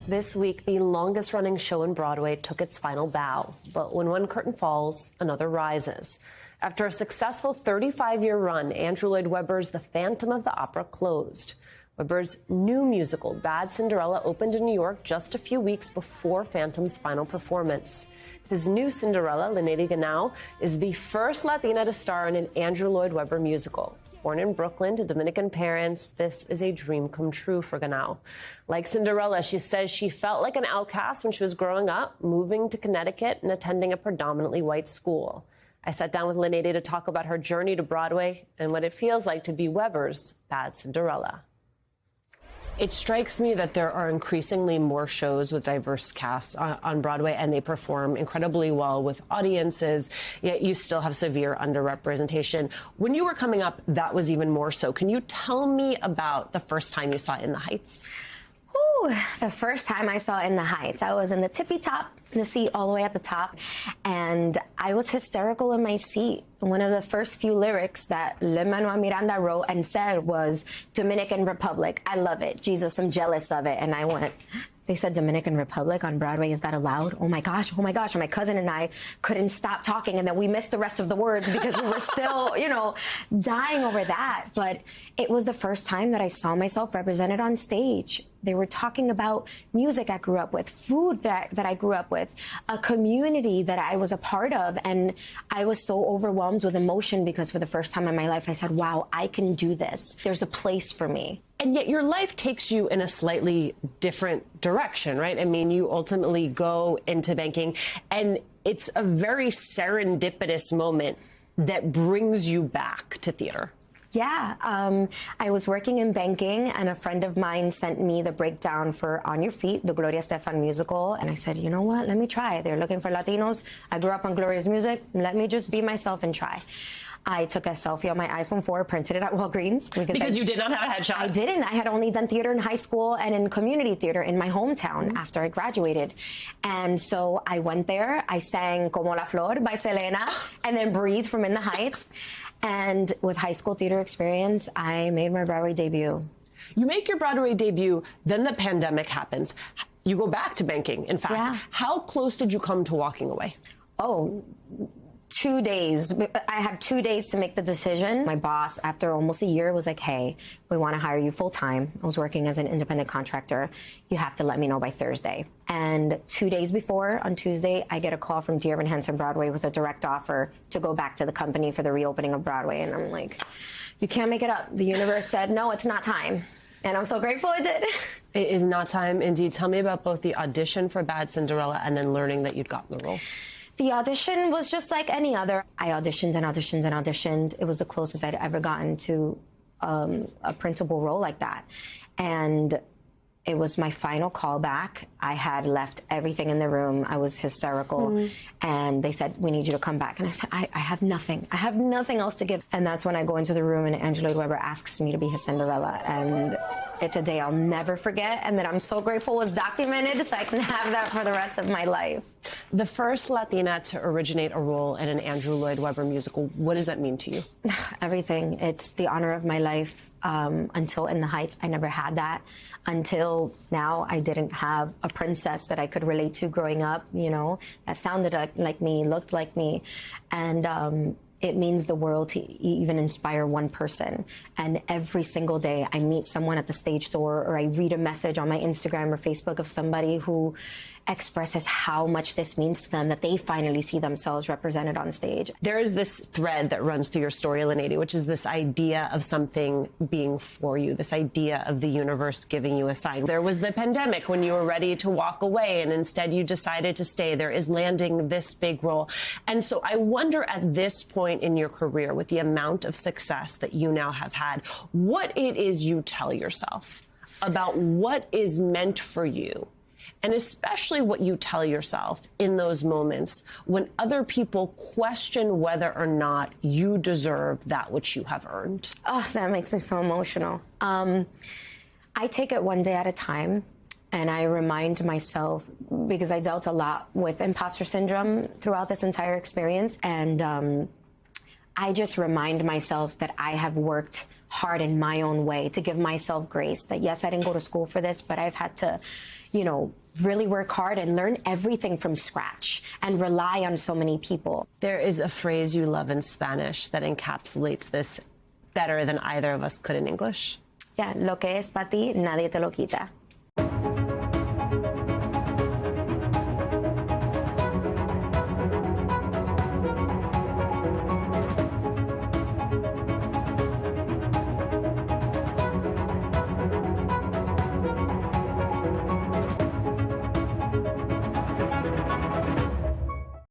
This week, the longest-running show in Broadway took its final bow. But when one curtain falls, another rises. After a successful 35-year run, Andrew Lloyd Webber's The Phantom of the Opera closed. Webber's new musical, Bad Cinderella, opened in New York just a few weeks before Phantom's final performance. His new Cinderella, Lenny Ganao, is the first Latina to star in an Andrew Lloyd Webber musical. Born in Brooklyn to Dominican parents, this is a dream come true for Ganao. Like Cinderella, she says she felt like an outcast when she was growing up, moving to Connecticut and attending a predominantly white school. I sat down with Lenny to talk about her journey to Broadway and what it feels like to be Webber's Bad Cinderella. It strikes me that there are increasingly more shows with diverse casts on Broadway, and they perform incredibly well with audiences, yet you still have severe underrepresentation. When you were coming up, that was even more so. Can you tell me about the first time you saw In the Heights? Ooh, the first time I saw In the Heights, I was in the tippy top, in the seat all the way at the top, and I was hysterical in my seat. One of the first few lyrics that Lin-Manuel Miranda wrote and said was Dominican Republic. I love it. Jesus, I'm jealous of it. And I went, they said Dominican Republic on Broadway. Is that allowed? Oh my gosh, oh my gosh. And my cousin and I couldn't stop talking. And then we missed the rest of the words because we were still, dying over that. But it was the first time that I saw myself represented on stage. They were talking about music I grew up with, food that I grew up with, a community that I was a part of. And I was so overwhelmed with emotion because for the first time in my life, I said, wow, I can do this. There's a place for me. And yet your life takes you in a slightly different direction, right? I mean, you ultimately go into banking, and it's a very serendipitous moment that brings you back to theater. Yeah, I was working in banking, and a friend of mine sent me the breakdown for On Your Feet, the Gloria Estefan musical, and I said, you know what, let me try. They're looking for Latinos. I grew up on Gloria's music. Let me just be myself and try. I took a selfie on my iPhone 4, printed it at Walgreens. Because you did not have a headshot? I didn't. I had only done theater in high school and in community theater in my hometown after I graduated. And so I went there, I sang Como la Flor by Selena, and then Breathe from In the Heights. And with high school theater experience, I made my Broadway debut. You make your Broadway debut, then the pandemic happens. You go back to banking, in fact. Yeah. How close did you come to walking away? Oh, 2 days. I had 2 days to make the decision. My boss, after almost a year, was like, hey, we want to hire you full time. I was working as an independent contractor. You have to let me know by Thursday. And 2 days before, on Tuesday, I get a call from Dear Evan Hansen Broadway with a direct offer to go back to the company for the reopening of Broadway. And I'm like, you can't make it up. The universe said, no, it's not time. And I'm so grateful it did. It is not time, indeed. Tell me about both the audition for Bad Cinderella and then learning that you'd gotten the role. The audition was just like any other. I auditioned and auditioned and auditioned. It was the closest I'd ever gotten to a printable role like that. And it was my final callback. I had left everything in the room. I was hysterical. And they said, we need you to come back. And I said, I have nothing. I have nothing else to give. And that's when I go into the room and Andrew Lloyd Webber asks me to be his Cinderella. And it's a day I'll never forget, and that I'm so grateful was documented so I can have that for the rest of my life. The first Latina to originate a role in an Andrew Lloyd Webber musical, what does that mean to you? Everything. It's the honor of my life. Until In the Heights, I never had that. Until now, I didn't have a princess that I could relate to growing up, that sounded like me, looked like me. And it means the world to even inspire one person. And every single day I meet someone at the stage door, or I read a message on my Instagram or Facebook of somebody who expresses how much this means to them, that they finally see themselves represented on stage. There is this thread that runs through your story, Lenny, which is this idea of something being for you, this idea of the universe giving you a sign. There was the pandemic when you were ready to walk away, and instead you decided to stay. There is landing this big role. And so I wonder, at this point in your career, with the amount of success that you now have had, what it is you tell yourself about what is meant for you, and especially what you tell yourself in those moments when other people question whether or not you deserve that which you have earned. Oh, that makes me so emotional. I take it one day at a time, and I remind myself, because I dealt a lot with imposter syndrome throughout this entire experience, and I just remind myself that I have worked hard in my own way to give myself grace, that yes, I didn't go to school for this, but I've had to, really work hard and learn everything from scratch and rely on so many people. There is a phrase you love in Spanish that encapsulates this better than either of us could in English. Yeah, lo que es para ti, nadie te lo quita.